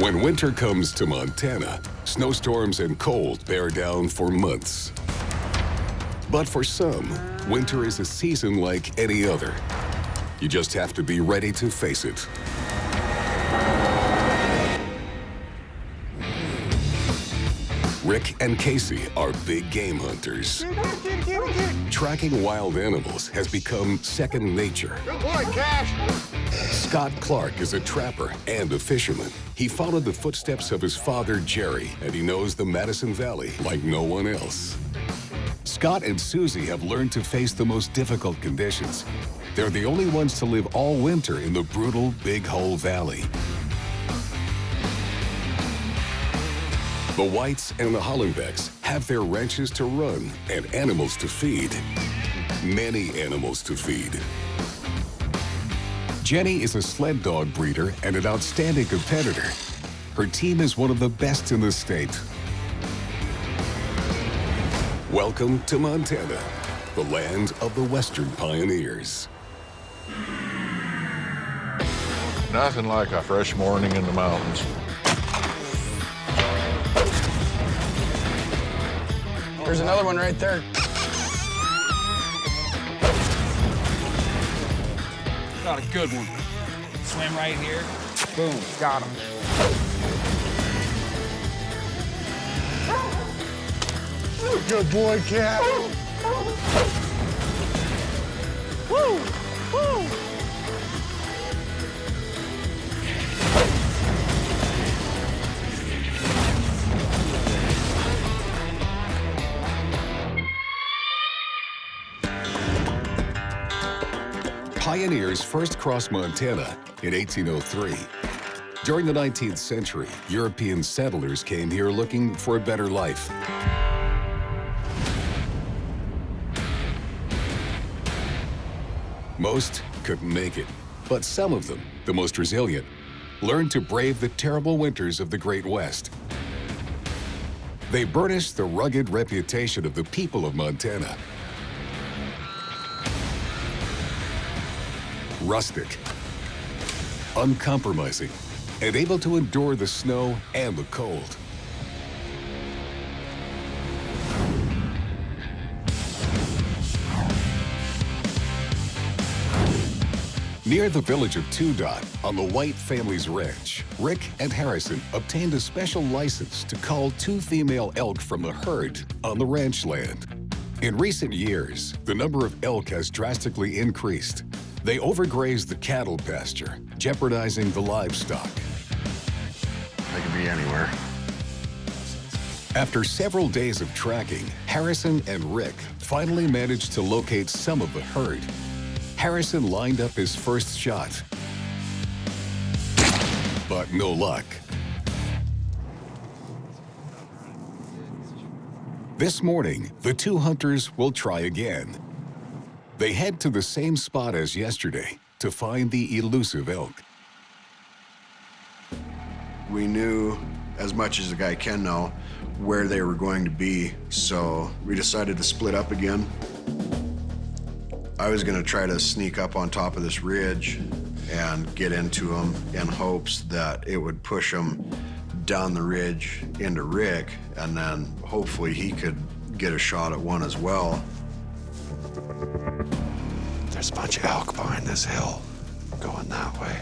When winter comes to Montana, snowstorms and cold bear down for months. But for some, winter is a season like any other. You just have to be ready to face it. Rick and Casey are big game hunters. Tracking wild animals has become second nature. Good boy, Cash. Scott Clark is a trapper and a fisherman. He followed the footsteps of his father, Jerry, and he knows the Madison Valley like no one else. Scott and Susie have learned to face the most difficult conditions. They're the only ones to live all winter in the brutal Big Hole Valley. The Whites and the Hollenbecks have their ranches to run and animals to feed. Many animals to feed. Jenny is a sled dog breeder and an outstanding competitor. Her team is one of the best in the state. Welcome to Montana, the land of the Western pioneers. Nothing like a fresh morning in the mountains. There's another one right there. Got a good one. Swim right here. Boom, got him. Good boy, Cat. Woo! Woo! Pioneers first crossed Montana in 1803. During the 19th century, European settlers came here looking for a better life. Most couldn't make it, but some of them, the most resilient, learned to brave the terrible winters of the Great West. They burnished the rugged reputation of the people of Montana. Rustic, uncompromising, and able to endure the snow and the cold. Near the village of Two Dot, on the White family's ranch, Rick and Harrison obtained a special license to cull 2 female elk from the herd on the ranch land. In recent years, the number of elk has drastically increased. They overgraze the cattle pasture, jeopardizing the livestock. They could be anywhere. After several days of tracking, Harrison and Rick finally managed to locate some of the herd. Harrison lined up his first shot, but no luck. This morning, the 2 hunters will try again. They head to the same spot as yesterday to find the elusive elk. We knew, as much as a guy can know, where they were going to be, so we decided to split up again. I was gonna try to sneak up on top of this ridge and get into them in hopes that it would push them down the ridge into Rick, and then hopefully he could get a shot at one as well. There's a bunch of elk behind this hill going that way.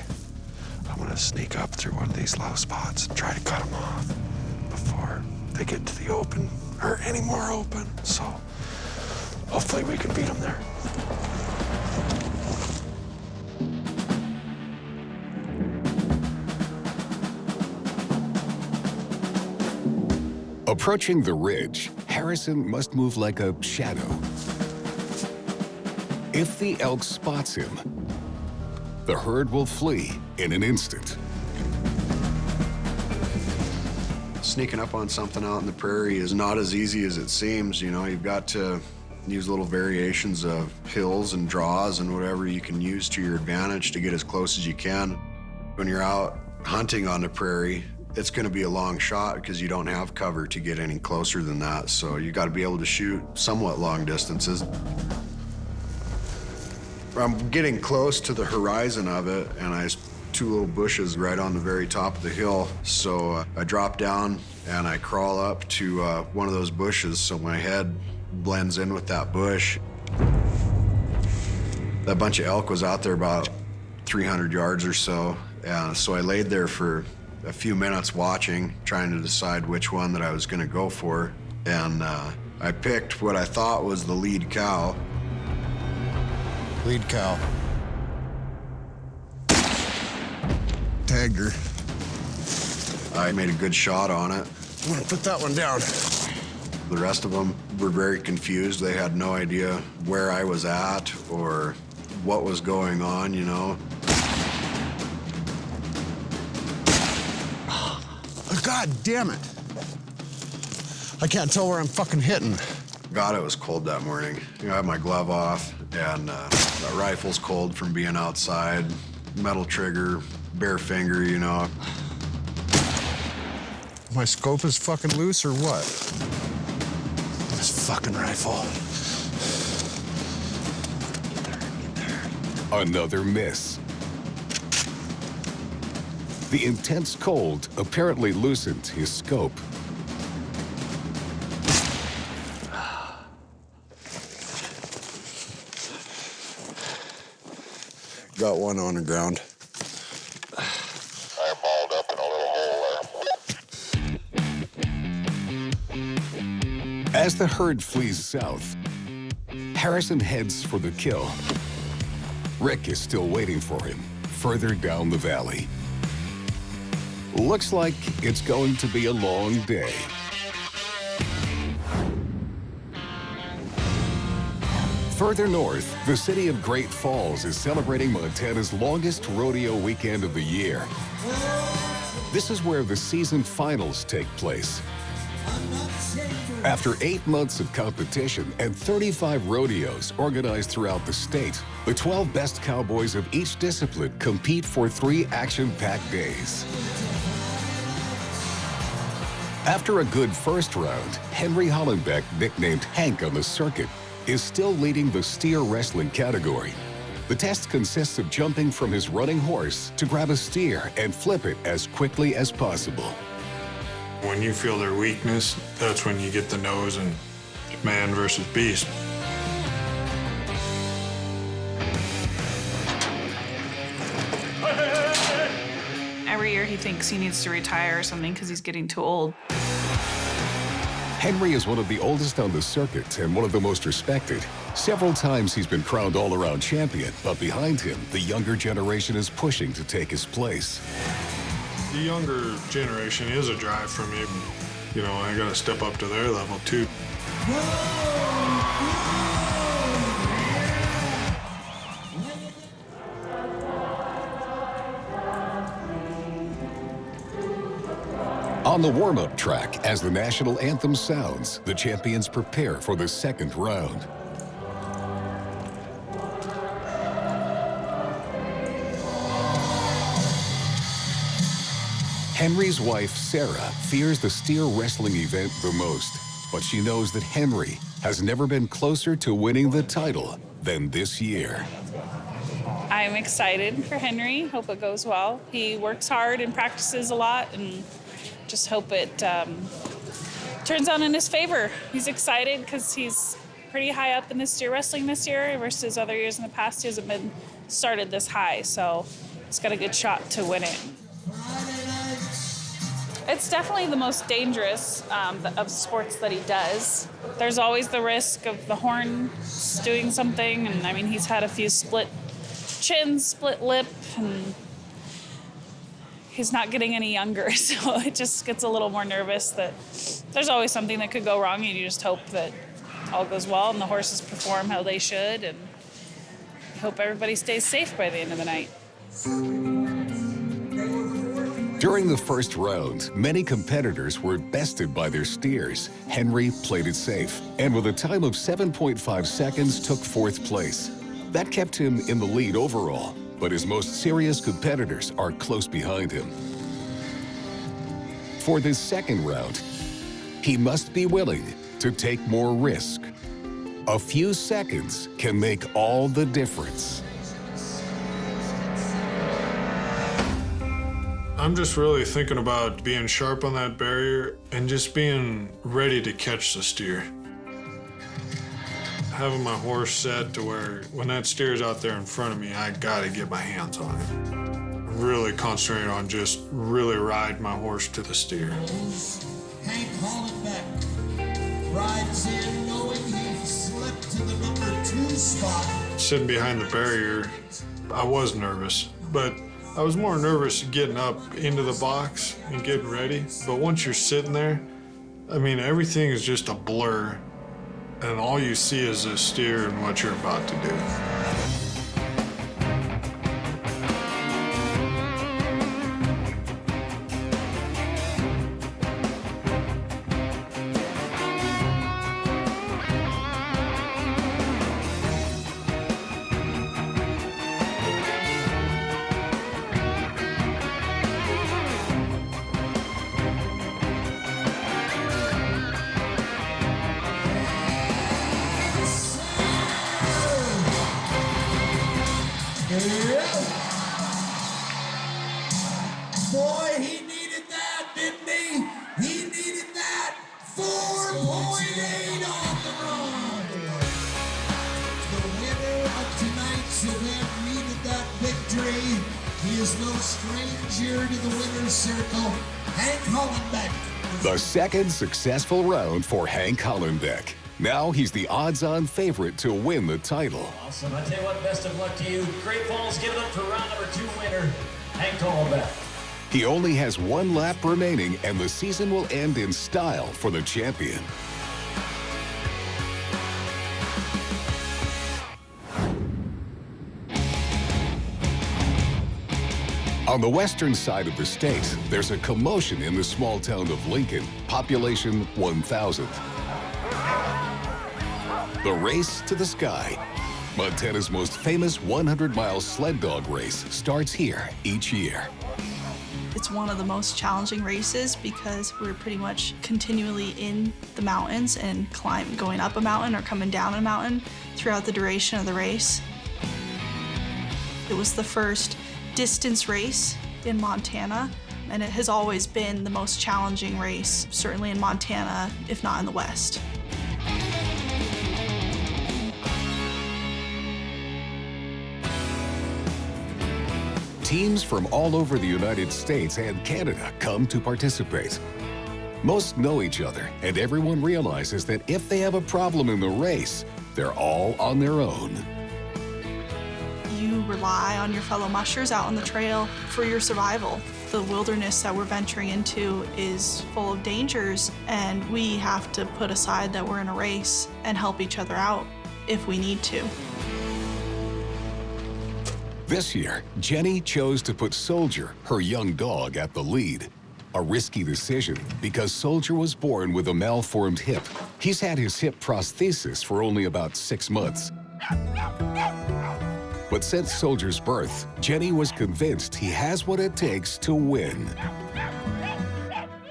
I'm gonna sneak up through one of these low spots and try to cut them off before they get to the open or any more open. So hopefully we can beat them there. Approaching the ridge, Harrison must move like a shadow. If the elk spots him, the herd will flee in an instant. Sneaking up on something out in the prairie is not as easy as it seems. You know, you've got to use little variations of hills and draws and whatever you can use to your advantage to get as close as you can. When you're out hunting on the prairie, it's going to be a long shot because you don't have cover to get any closer than that. So you got to be able to shoot somewhat long distances. I'm getting close to the horizon of it, and I two little bushes right on the very top of the hill. So I drop down and I crawl up to one of those bushes so my head blends in with that bush. That bunch of elk was out there about 300 yards or so. And so I laid there for a few minutes watching, trying to decide which one that I was gonna go for. And I picked what I thought was the lead cow. Lead cow. Tagged her. I made a good shot on it. I'm gonna put that one down. The rest of them were very confused. They had no idea where I was at or what was going on, you know. God damn it. I can't tell where I'm fucking hitting. God, it was cold that morning. You know, I had my glove off, and the rifle's cold from being outside. Metal trigger, bare finger, you know. My scope is fucking loose or what? This fucking rifle. Another miss. The intense cold apparently loosened his scope. Got one on the ground. I balled up in a little hole there. As the herd flees south, Harrison heads for the kill. Rick is still waiting for him further down the valley. Looks like it's going to be a long day. Further north, the city of Great Falls is celebrating Montana's longest rodeo weekend of the year. This is where the season finals take place. After 8 months of competition and 35 rodeos organized throughout the state, the 12 best cowboys of each discipline compete for 3 action-packed days. After a good first round, Henry Hollenbeck, nicknamed Hank on the circuit, is still leading the steer wrestling category. The test consists of jumping from his running horse to grab a steer and flip it as quickly as possible. When you feel their weakness, that's when you get the nose and man versus beast. Every year he thinks he needs to retire or something because he's getting too old. Henry is one of the oldest on the circuit and one of the most respected. Several times he's been crowned all-around champion, but behind him, the younger generation is pushing to take his place. The younger generation is a drive for me. You know, I gotta step up to their level too. On the warm-up track, as the national anthem sounds, the champions prepare for the second round. Henry's wife, Sarah, fears the steer wrestling event the most, but she knows that Henry has never been closer to winning the title than this year. I'm excited for Henry. Hope it goes well. He works hard and practices a lot, and just hope it turns out in his favor. He's excited because he's pretty high up in the steer wrestling this year versus other years in the past. He hasn't been started this high, so he's got a good shot to win it. It's definitely the most dangerous of sports that he does. There's always the risk of the horns doing something, and I mean, he's had a few split chins, split lip, and he's not getting any younger, so it just gets a little more nervous that there's always something that could go wrong, and you just hope that all goes well and the horses perform how they should, and hope everybody stays safe by the end of the night. During the first round, many competitors were bested by their steers. Henry played it safe, and with a time of 7.5 seconds, took 4th place. That kept him in the lead overall, but his most serious competitors are close behind him. For this second round, he must be willing to take more risk. A few seconds can make all the difference. I'm just really thinking about being sharp on that barrier and just being ready to catch the steer. Having my horse set to where when that steer's out there in front of me, I gotta get my hands on it. Really concentrate on just really ride my horse to the steer. Hank Hollenbeck rides in knowing he slipped to the number 2 spot. Sitting behind the barrier, I was nervous, but I was more nervous getting up into the box and getting ready. But once you're sitting there, I mean, everything is just a blur, and all you see is the steer and what you're about to do. Boy, he needed that, didn't he? He needed that. 4.8 on the run. The winner of tonight's event needed that victory. He is no stranger to the winner's circle, Hank Hollenbeck. The second successful round for Hank Hollenbeck. Now he's the odds-on favorite to win the title. Awesome. I tell you what, best of luck to you. Great Falls, give it up for round number 2 winner, Hank Hollenbeck. He only has 1 lap remaining, and the season will end in style for the champion. On the western side of the state, there's a commotion in the small town of Lincoln, population 1,000. The race to the sky. Montana's most famous 100-mile sled dog race starts here each year. It's one of the most challenging races because we're pretty much continually in the mountains and going up a mountain or coming down a mountain throughout the duration of the race. It was the first distance race in Montana, and it has always been the most challenging race, certainly in Montana, if not in the West. Teams from all over the United States and Canada come to participate. Most know each other, and everyone realizes that if they have a problem in the race, they're all on their own. You rely on your fellow mushers out on the trail for your survival. The wilderness that we're venturing into is full of dangers, and we have to put aside that we're in a race and help each other out if we need to. This year, Jenny chose to put Soldier, her young dog, at the lead. A risky decision because Soldier was born with a malformed hip. He's had his hip prosthesis for only about 6 months. But since Soldier's birth, Jenny was convinced he has what it takes to win.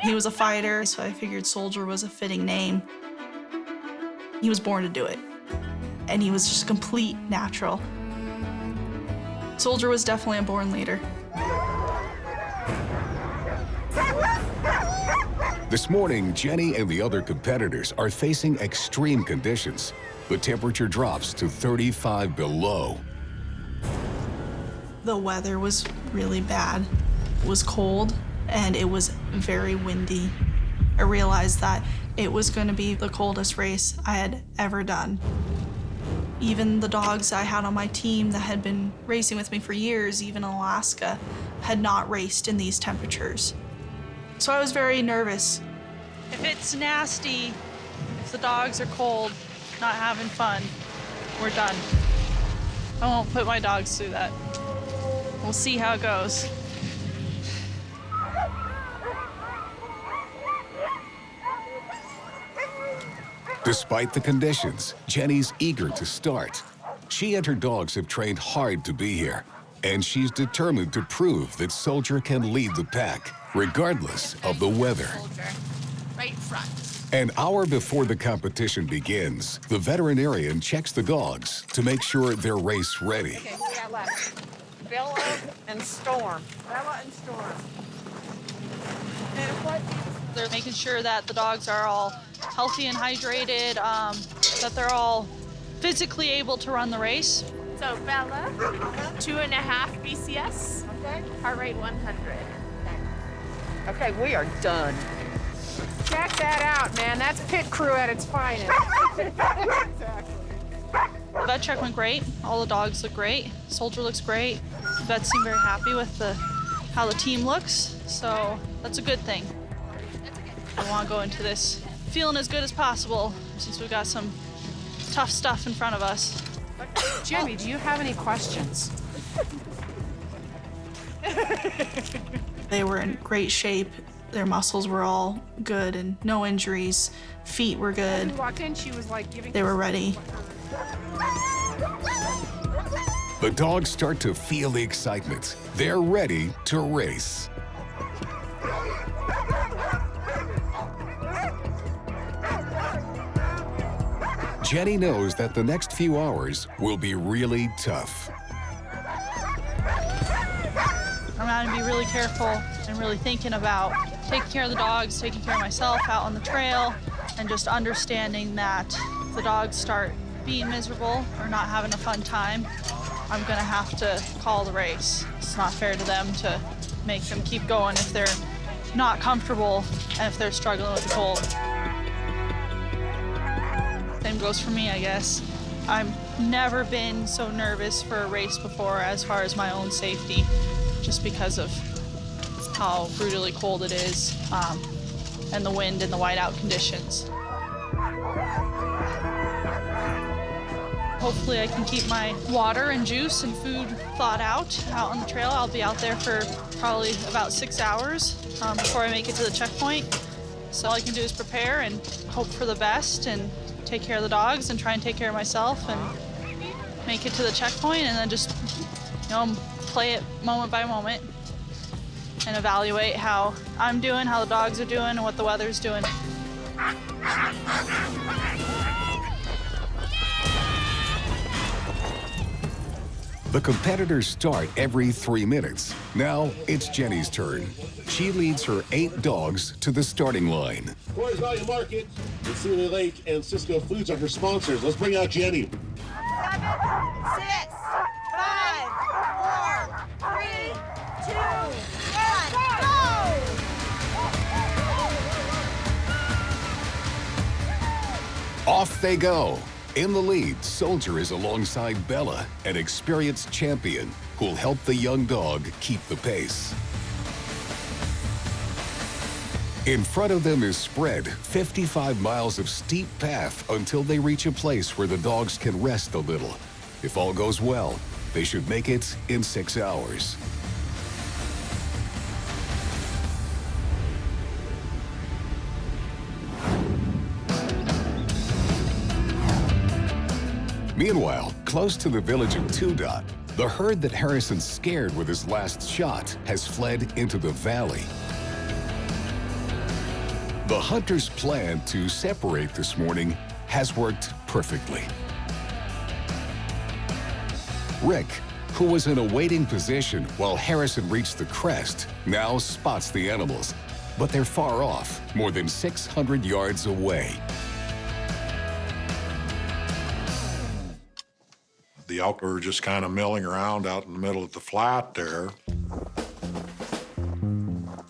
He was a fighter, so I figured Soldier was a fitting name. He was born to do it, and he was just a complete natural. Soldier was definitely a born leader. This morning, Jenny and the other competitors are facing extreme conditions. The temperature drops to 35 below. The weather was really bad. It was cold, and it was very windy. I realized that it was going to be the coldest race I had ever done. Even the dogs I had on my team that had been racing with me for years, even in Alaska, had not raced in these temperatures. So I was very nervous. If it's nasty, if the dogs are cold, not having fun, we're done. I won't put my dogs through that. We'll see how it goes. Despite the conditions, Jenny's eager to start. She and her dogs have trained hard to be here, and she's determined to prove that Soldier can lead the pack, regardless of the weather. Soldier, right in front. An hour before the competition begins, the veterinarian checks the dogs to make sure they're race ready. Okay, who we got left? Bella and Storm. Bella and Storm. They're making sure that the dogs are all healthy and hydrated, that they're all physically able to run the race. So Bella, 2.5 BCS, heart rate 100. Okay, we are done. Check that out, man. That's pit crew at its finest. Exactly. The vet check went great. All the dogs look great. Soldier looks great. The vets seem very happy with how the team looks, so that's a good thing. I want to go into this feeling as good as possible since we've got some tough stuff in front of us. Jimmy, do you have any questions? They were in great shape. Their muscles were all good and no injuries. Feet were good. When we walked in, she was like giving. They were ready. The dogs start to feel the excitement. They're ready to race. Jenny knows that the next few hours will be really tough. I'm going to be really careful and really thinking about taking care of the dogs, taking care of myself out on the trail, and just understanding that if the dogs start being miserable or not having a fun time, I'm going to have to call the race. It's not fair to them to make them keep going if they're not comfortable and if they're struggling with the cold. Same goes for me, I guess. I've never been so nervous for a race before as far as my own safety, just because of how brutally cold it is, and the wind and the whiteout conditions. Hopefully I can keep my water and juice and food thawed out on the trail. I'll be out there for probably about 6 hours before I make it to the checkpoint. So all I can do is prepare and hope for the best and take care of the dogs and try and take care of myself and make it to the checkpoint, and then just, play it moment by moment and evaluate how I'm doing, how the dogs are doing, and what the weather's doing. The competitors start every 3 minutes. Now it's Jenny's turn. She leads her 8 dogs to the starting line. Forest Valley Market, and Cedar Lake, and Cisco Foods are her sponsors. Let's bring out Jenny. 7, 6, 5, 4, 3, 2, 1, go! Off they go. In the lead, Soldier is alongside Bella, an experienced champion who'll help the young dog keep the pace. In front of them is spread 55 miles of steep path until they reach a place where the dogs can rest a little. If all goes well, they should make it in 6 hours. Meanwhile, close to the village of Two Dot, the herd that Harrison scared with his last shot has fled into the valley. The hunter's plan to separate this morning has worked perfectly. Rick, who was in a waiting position while Harrison reached the crest, now spots the animals, but they're far off, more than 600 yards away. The elk were just kind of milling around out in the middle of the flat there.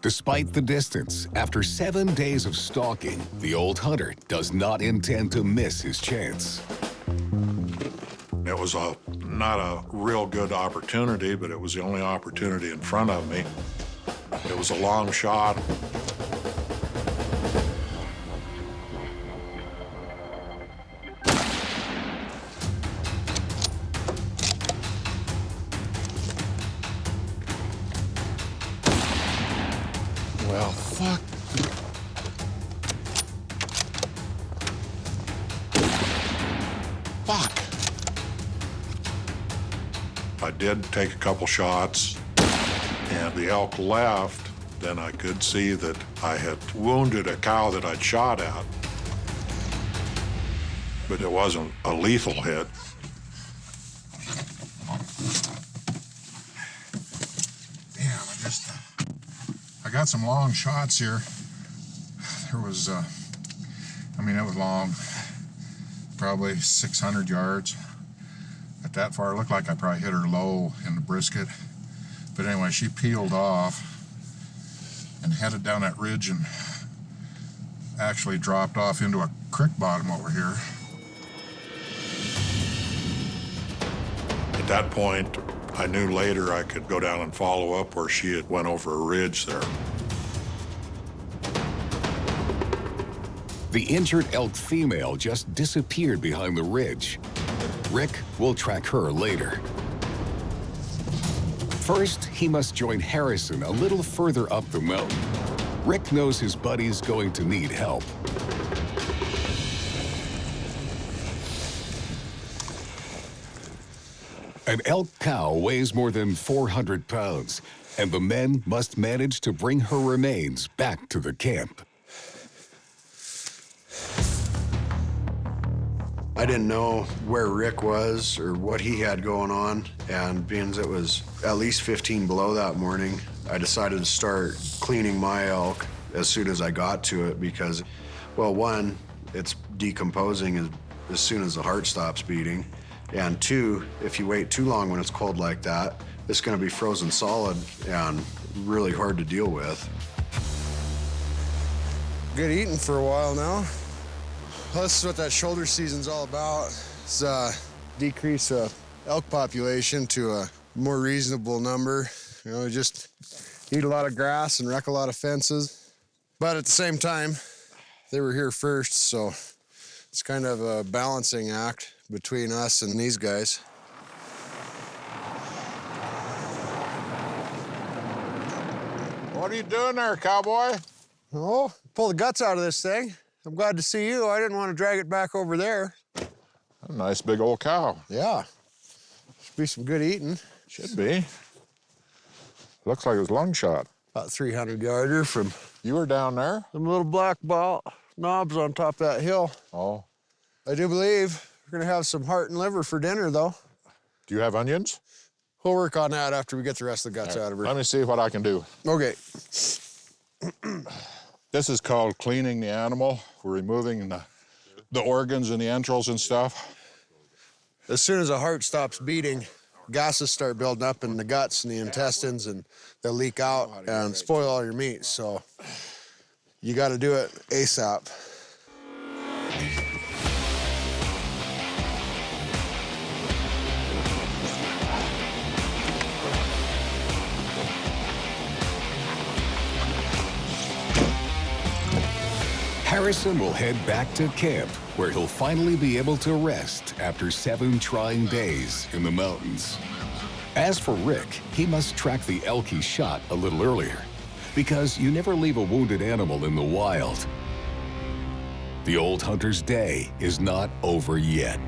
Despite the distance, after 7 days of stalking, the old hunter does not intend to miss his chance. It was not a real good opportunity, but it was the only opportunity in front of me. It was a long shot. Well, fuck. Fuck. I did take a couple shots, and the elk left. Then I could see that I had wounded a cow that I'd shot at. But it wasn't a lethal hit. Damn, I got some long shots here. There was, it was long, probably 600 yards. At that far, it looked like I probably hit her low in the brisket. But anyway, she peeled off and headed down that ridge and actually dropped off into a creek bottom over here. At that point, I knew later I could go down and follow up where she had went over a ridge there. The injured elk female just disappeared behind the ridge. Rick will track her later. First, he must join Harrison a little further up the mountain. Rick knows his buddy's going to need help. An elk cow weighs more than 400 pounds, and the men must manage to bring her remains back to the camp. I didn't know where Rick was or what he had going on, and being as it was at least 15 below that morning, I decided to start cleaning my elk as soon as I got to it because, well, one, it's decomposing as soon as the heart stops beating, and two, if you wait too long when it's cold like that, it's gonna be frozen solid and really hard to deal with. Good eating for a while now. Well, this is what that shoulder season's all about. It's decrease elk population to a more reasonable number. You know, just eat a lot of grass and wreck a lot of fences. But at the same time, they were here first, so it's kind of a balancing act between us and these guys. What are you doing there, cowboy? Oh, pull the guts out of this thing. I'm glad to see you. I didn't want to drag it back over there. A nice big old cow. Yeah. Should be some good eating. Should be. Looks like it was lung shot. About 300-yarder from... You were down there? Them little black ball knobs on top of that hill. Oh. I do believe we're going to have some heart and liver for dinner, though. Do you have onions? We'll work on that after we get the rest of the guts out of her. Let me see what I can do. Okay. This is called cleaning the animal. We're removing the organs and the entrails and stuff. As soon as the heart stops beating, gases start building up in the guts and the intestines, and they'll leak out and spoil all your meat. So you got to do it ASAP. Harrison will head back to camp, where he'll finally be able to rest after 7 trying days in the mountains. As for Rick, he must track the elk he shot a little earlier, because you never leave a wounded animal in the wild. The old hunter's day is not over yet.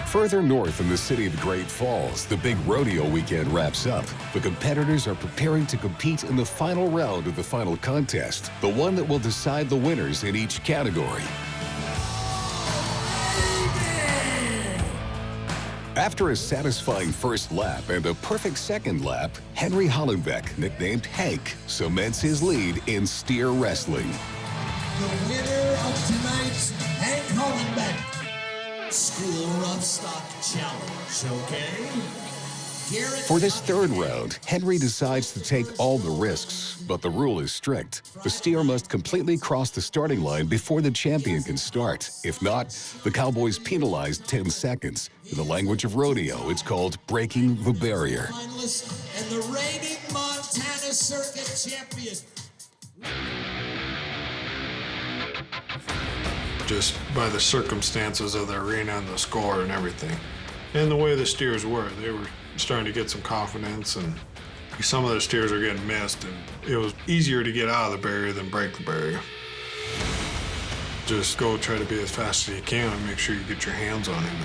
Further north in the city of Great Falls, the big rodeo weekend wraps up. The competitors are preparing to compete in the final round of the final contest, the one that will decide the winners in each category. After a satisfying first lap and a perfect second lap, Henry Hollenbeck, nicknamed Hank, cements his lead in steer wrestling. The winner of tonight's Hank Hollenbeck School Livestock Challenge, okay? For this third round, Henry decides to take all the risks, but the rule is strict. The steer must completely cross the starting line before the champion can start. If not, the Cowboys penalized 10 seconds. In the language of rodeo, it's called breaking the barrier. And the reigning Montana Circuit champion. Just by the circumstances of the arena and the score and everything. And the way the steers were, they were starting to get some confidence, and some of the steers are getting missed, and it was easier to get out of the barrier than break the barrier. Just go try to be as fast as you can and make sure you get your hands on him.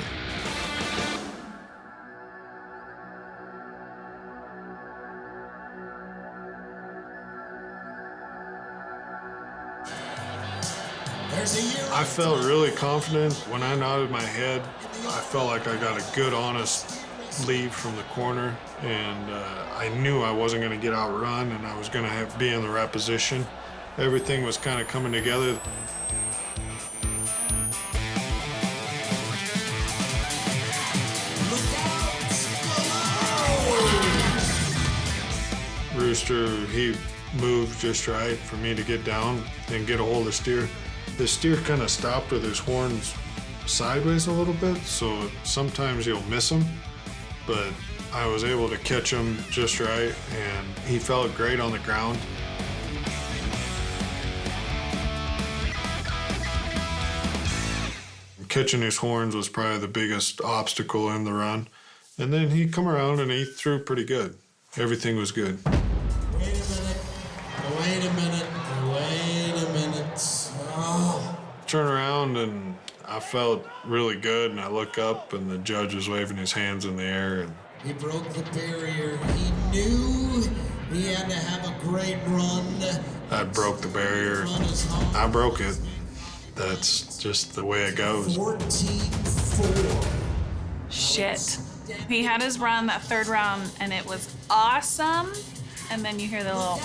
I felt really confident. When I nodded my head, I felt like I got a good, honest leave from the corner, and I knew I wasn't going to get outrun, and I was going to be in the right position. Everything was kind of coming together. Rooster, he moved just right for me to get down and get a hold of the steer. The steer kind of stopped with his horns sideways a little bit, so sometimes you'll miss him, but I was able to catch him just right, and he felt great on the ground. Catching his horns was probably the biggest obstacle in the run, and then he come around and he threw pretty good. Everything was good. Wait a minute. Oh. Turn around and I felt really good, and I look up and the judge was waving his hands in the air. And he broke the barrier. He knew he had to have a great run. I broke the barrier. I broke it. That's just the way it goes. 14-4. Shit. He had his run that third round, and it was awesome. And then you hear the little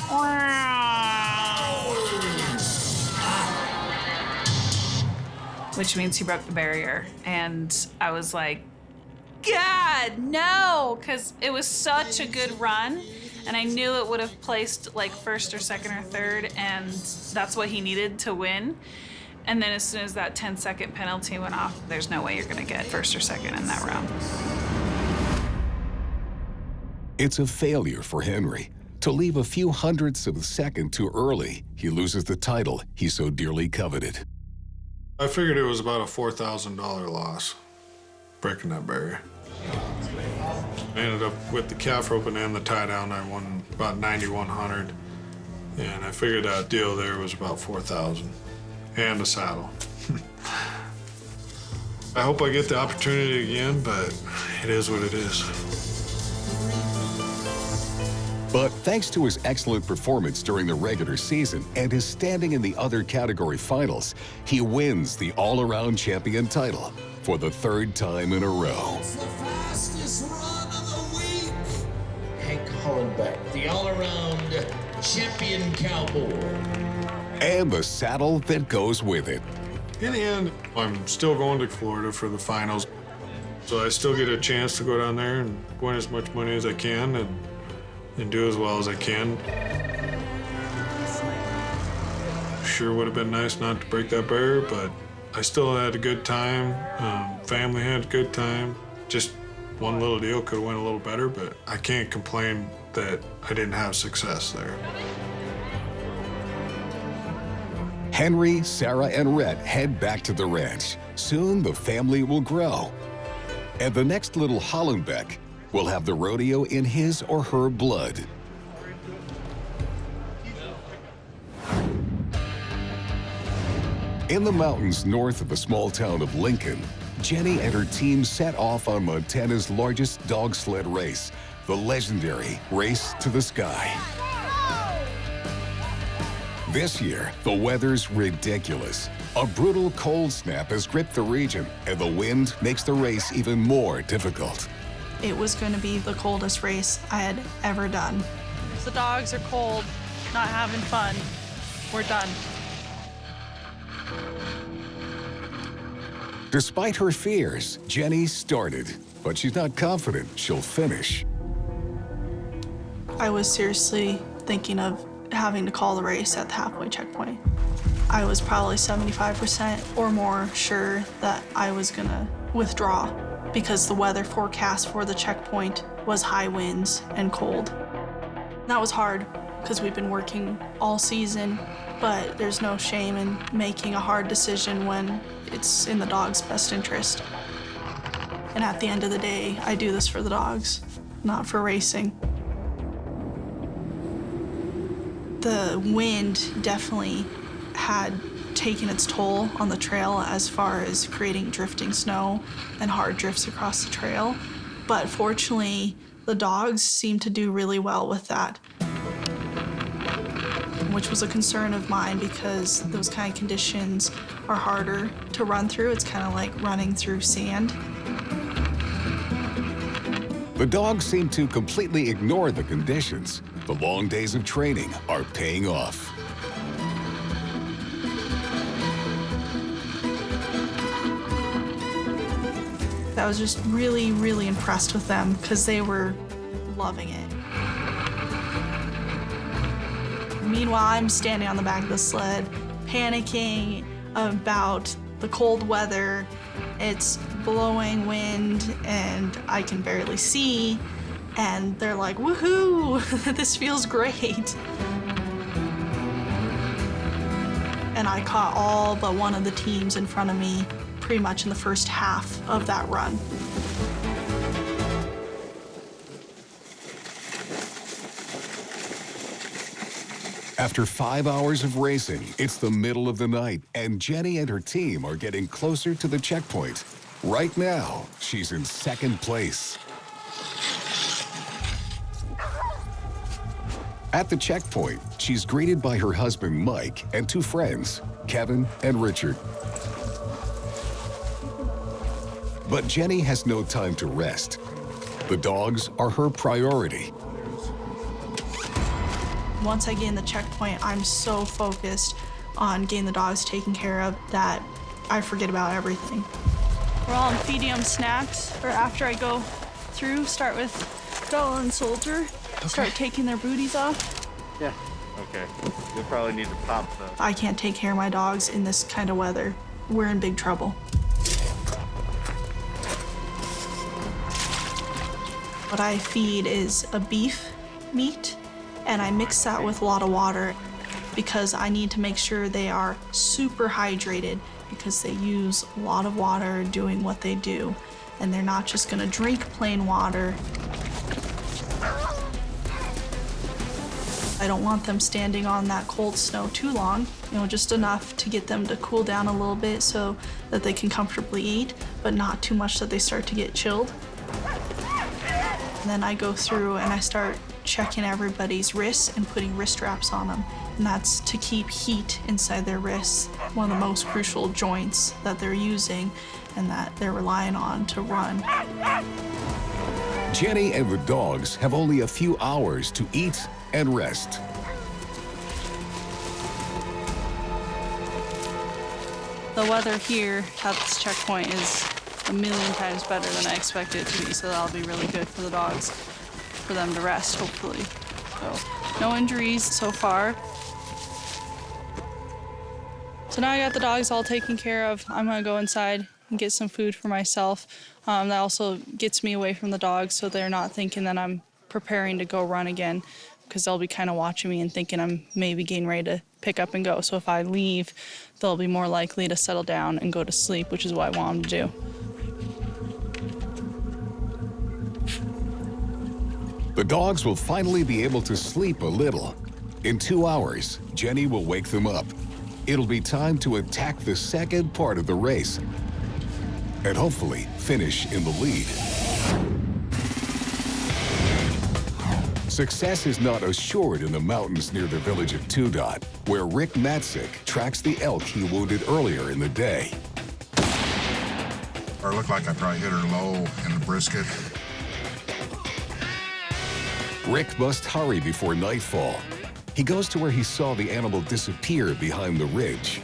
which means he broke the barrier. And I was like, God, no, because it was such a good run. And I knew it would have placed like first or second or third, and that's what he needed to win. And then as soon as that 10-second penalty went off, there's no way you're gonna get first or second in that round. It's a failure for Henry. To leave a few hundredths of a second too early, he loses the title he so dearly coveted. I figured it was about a $4,000 loss, breaking that barrier. I ended up with the calf roping and the tie down. I won about 9,100, and I figured that deal there was about 4,000, and a saddle. I hope I get the opportunity again, but it is what it is. But thanks to his excellent performance during the regular season and his standing in the other category finals, he wins the all-around champion title for the third time in a row. It's the fastest run of the week. Hank Hollenbeck, the all-around champion cowboy. And the saddle that goes with it. In the end, I'm still going to Florida for the finals, so I still get a chance to go down there and win as much money as I can and do as well as I can. Sure would have been nice not to break that barrier, but I still had a good time. Family had a good time. Just one little deal could have went a little better, but I can't complain that I didn't have success there. Henry, Sarah, and Rhett head back to the ranch. Soon the family will grow. And the next little Hollenbeck will have the rodeo in his or her blood. In the mountains north of the small town of Lincoln, Jenny and her team set off on Montana's largest dog sled race, the legendary Race to the Sky. This year, the weather's ridiculous. A brutal cold snap has gripped the region, and the wind makes the race even more difficult. It was going to be the coldest race I had ever done. The dogs are cold, not having fun. We're done. Despite her fears, Jenny started, but she's not confident she'll finish. I was seriously thinking of having to call the race at the halfway checkpoint. I was probably 75% or more sure that I was gonna withdraw because the weather forecast for the checkpoint was high winds and cold. That was hard because we've been working all season, but there's no shame in making a hard decision when it's in the dog's best interest. And at the end of the day, I do this for the dogs, not for racing. The wind definitely had taken its toll on the trail as far as creating drifting snow and hard drifts across the trail. But fortunately, the dogs seemed to do really well with that, which was a concern of mine because those kind of conditions are harder to run through. It's kind of like running through sand. The dogs seem to completely ignore the conditions. The long days of training are paying off. I was just really, really impressed with them because they were loving it. Meanwhile, I'm standing on the back of the sled, panicking about the cold weather. It's blowing wind and I can barely see. And they're like, woohoo, this feels great. And I caught all but one of the teams in front of me pretty much in the first half of that run. After 5 hours of racing, it's the middle of the night, and Jenny and her team are getting closer to the checkpoint. Right now, she's in second place. At the checkpoint, she's greeted by her husband, Mike, and 2 friends, Kevin and Richard. But Jenny has no time to rest. The dogs are her priority. Once I gain the checkpoint, I'm so focused on getting the dogs taken care of that I forget about everything. We're all feeding them snacks, or after I go through, start with Bella and Soldier. Okay. Start taking their booties off. Yeah. Okay. You'll probably need to pop those. I can't take care of my dogs in this kind of weather. We're in big trouble. What I feed is a beef meat, and I mix that with a lot of water because I need to make sure they are super hydrated because they use a lot of water doing what they do, and they're not just gonna drink plain water. I don't want them standing on that cold snow too long, just enough to get them to cool down a little bit so that they can comfortably eat, but not too much that they start to get chilled. And then I go through and I start checking everybody's wrists and putting wrist wraps on them. And that's to keep heat inside their wrists, one of the most crucial joints that they're using and that they're relying on to run. Jenny and the dogs have only a few hours to eat and rest. The weather here at this checkpoint is a million times better than I expected it to be, so that'll be really good for the dogs, for them to rest, hopefully. So, no injuries so far. So now I got the dogs all taken care of. I'm gonna go inside and get some food for myself. That also gets me away from the dogs so they're not thinking that I'm preparing to go run again, because they'll be kind of watching me and thinking I'm maybe getting ready to pick up and go. So if I leave, they'll be more likely to settle down and go to sleep, which is what I want them to do. The dogs will finally be able to sleep a little. In 2 hours, Jenny will wake them up. It'll be time to attack the second part of the race and hopefully finish in the lead. Success is not assured in the mountains near the village of Two Dot, where Rick Matzik tracks the elk he wounded earlier in the day. Or it looked like I probably hit her low in the brisket. Rick must hurry before nightfall. He goes to where he saw the animal disappear behind the ridge.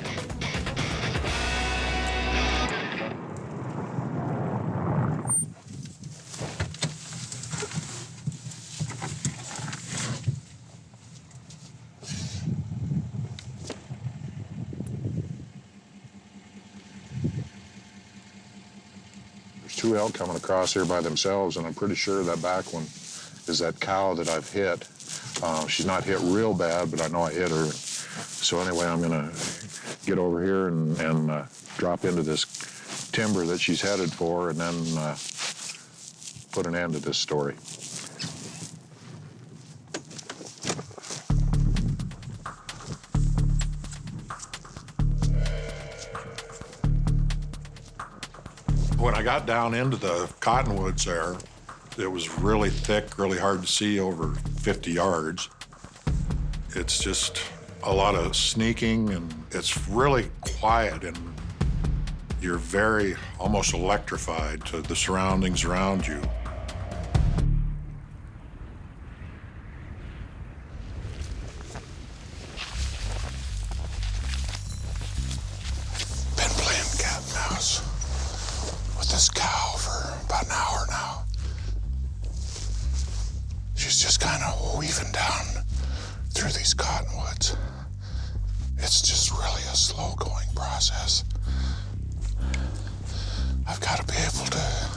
There's 2 elk coming across here by themselves, and I'm pretty sure that back one is that cow that I've hit. She's not hit real bad, but I know I hit her. So anyway, I'm gonna get over here and drop into this timber that she's headed for, and then put an end to this story. When I got down into the cottonwoods there, it was really thick, really hard to see over 50 yards. It's just a lot of sneaking, and it's really quiet, and you're very almost electrified to the surroundings around you. weaving down through these cottonwoods. It's just really a slow-going process. I've got to be able to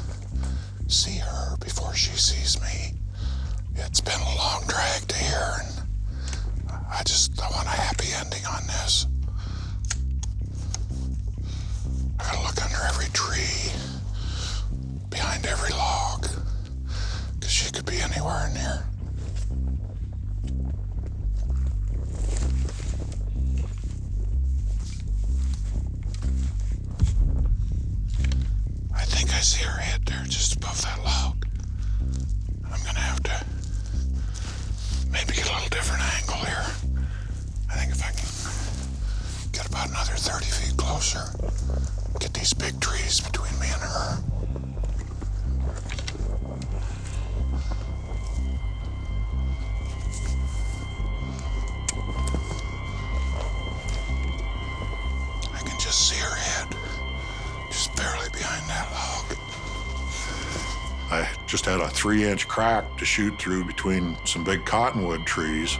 see her before she sees me. It's been a long drag to here, and I want a happy ending on this. I gotta look under every tree, behind every log, because she could be anywhere near. I think I see her head there just above that log. I'm gonna have to maybe get a little different angle here. I think if I can get about another 30 feet closer, get these big trees between me and her. I can just see her head, just barely behind that log. I just had a 3-inch crack to shoot through between some big cottonwood trees.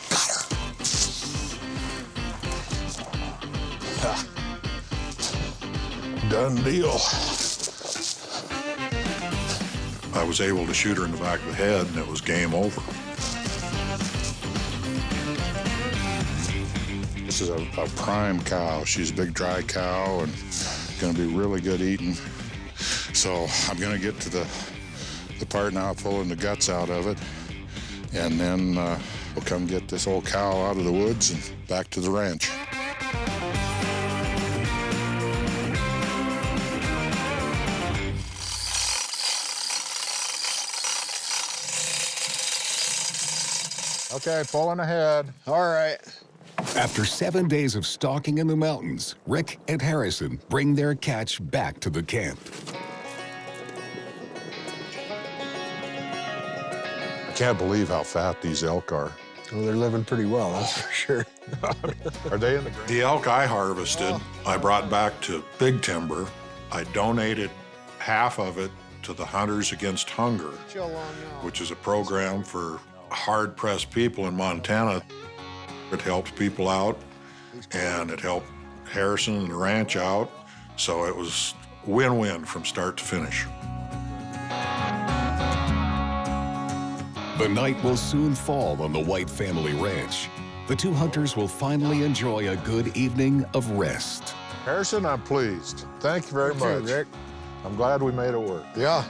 Got her. Done deal. I was able to shoot her in the back of the head, and it was game over. This is a prime cow. She's a big dry cow and gonna be really good eating. So I'm gonna get to the part now pulling the guts out of it, and then we'll come get this old cow out of the woods and back to the ranch. Okay, pulling ahead. All right. After 7 days of stalking in the mountains, Rick and Harrison bring their catch back to the camp. I can't believe how fat these elk are. Well, they're living pretty well, that's for sure. Are they in the The elk I harvested, I brought back to Big Timber. I donated half of it to the Hunters Against Hunger, which is a program for hard-pressed people in Montana. It helped people out, and it helped Harrison and the ranch out, so it was win-win from start to finish. The night will soon fall on the White family ranch. The two hunters will finally enjoy a good evening of rest. Harrison, I'm pleased. Thank you very much. Rick. I'm glad we made it work. Yeah.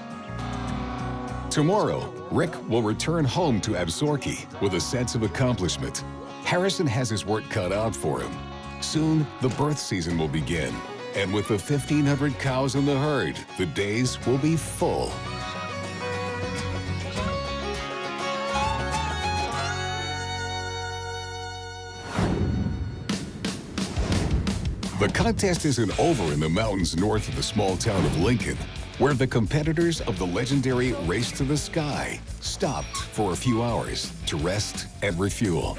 Tomorrow, Rick will return home to Absarokee with a sense of accomplishment. Harrison has his work cut out for him. Soon, the birth season will begin. And with the 1,500 cows in the herd, the days will be full. The contest isn't over in the mountains north of the small town of Lincoln, where the competitors of the legendary Race to the Sky stopped for a few hours to rest and refuel.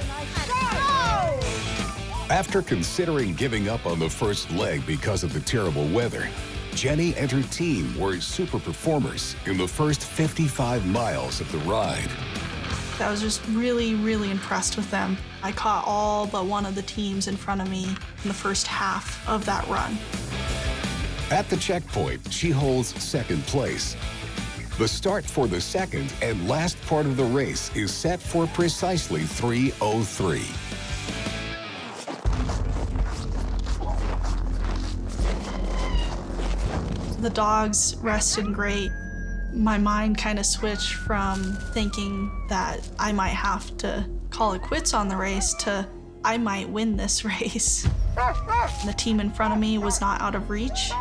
After considering giving up on the first leg because of the terrible weather, Jenny and her team were super performers in the first 55 miles of the ride. I was just really, really impressed with them. I caught all but one of the teams in front of me in the first half of that run. At the checkpoint, she holds second place. The start for the second and last part of the race is set for precisely 3:03. The dogs rested great. My mind kind of switched from thinking that I might have to call it quits on the race to I might win this race. The team in front of me was not out of reach,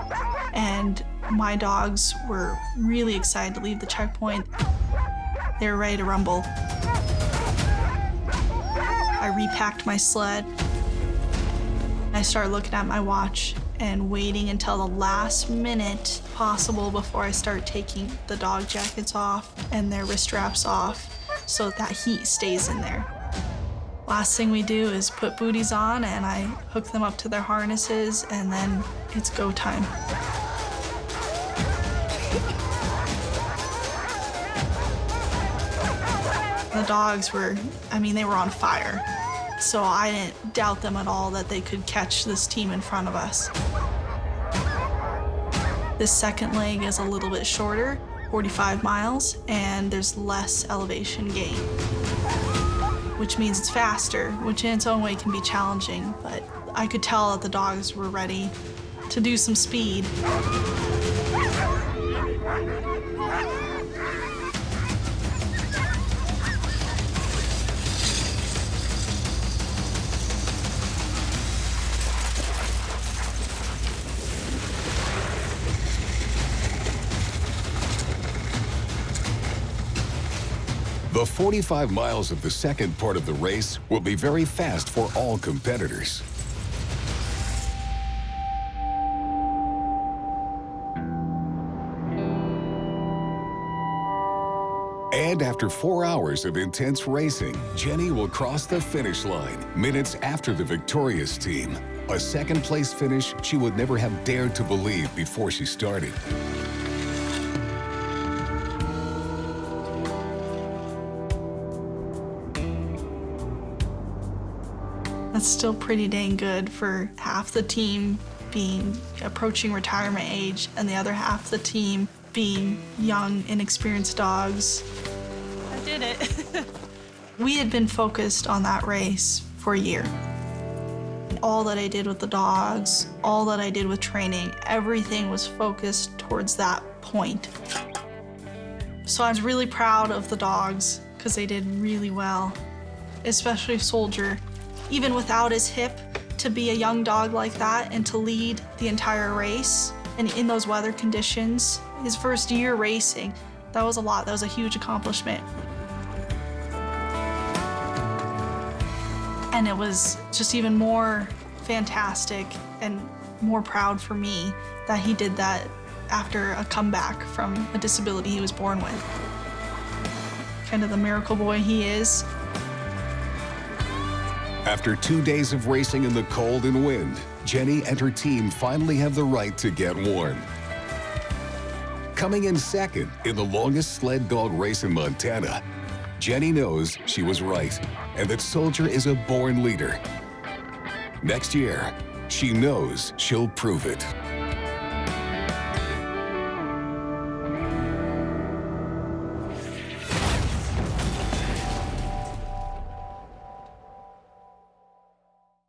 and my dogs were really excited to leave the checkpoint. They were ready to rumble. I repacked my sled. I started looking at my watch and waiting until the last minute possible before I start taking the dog jackets off and their wrist straps off so that heat stays in there. Last thing we do is put booties on and I hook them up to their harnesses, and then it's go time. The dogs were, I mean, they were on fire. So I didn't doubt them at all that they could catch this team in front of us. This second leg is a little bit shorter, 45 miles, and there's less elevation gain, which means it's faster, which in its own way can be challenging, but I could tell that the dogs were ready to do some speed. The 45 miles of the second part of the race will be very fast for all competitors. And after 4 hours of intense racing, Jenny will cross the finish line minutes after the victorious team. A second-place finish she would never have dared to believe before she started. That's still pretty dang good for half the team being approaching retirement age and the other half the team being young, inexperienced dogs. I did it. We had been focused on that race for a year. All that I did with the dogs, all that I did with training, everything was focused towards that point. So I was really proud of the dogs because they did really well, especially Soldier. Even without his hip, to be a young dog like that and to lead the entire race and in those weather conditions, his first year racing, that was a lot. That was a huge accomplishment. And it was just even more fantastic and more proud for me that he did that after a comeback from a disability he was born with. Kind of the miracle boy he is. After 2 days of racing in the cold and wind, Jenny and her team finally have the right to get warm. Coming in second in the longest sled dog race in Montana, Jenny knows she was right and that Soldier is a born leader. Next year, she knows she'll prove it.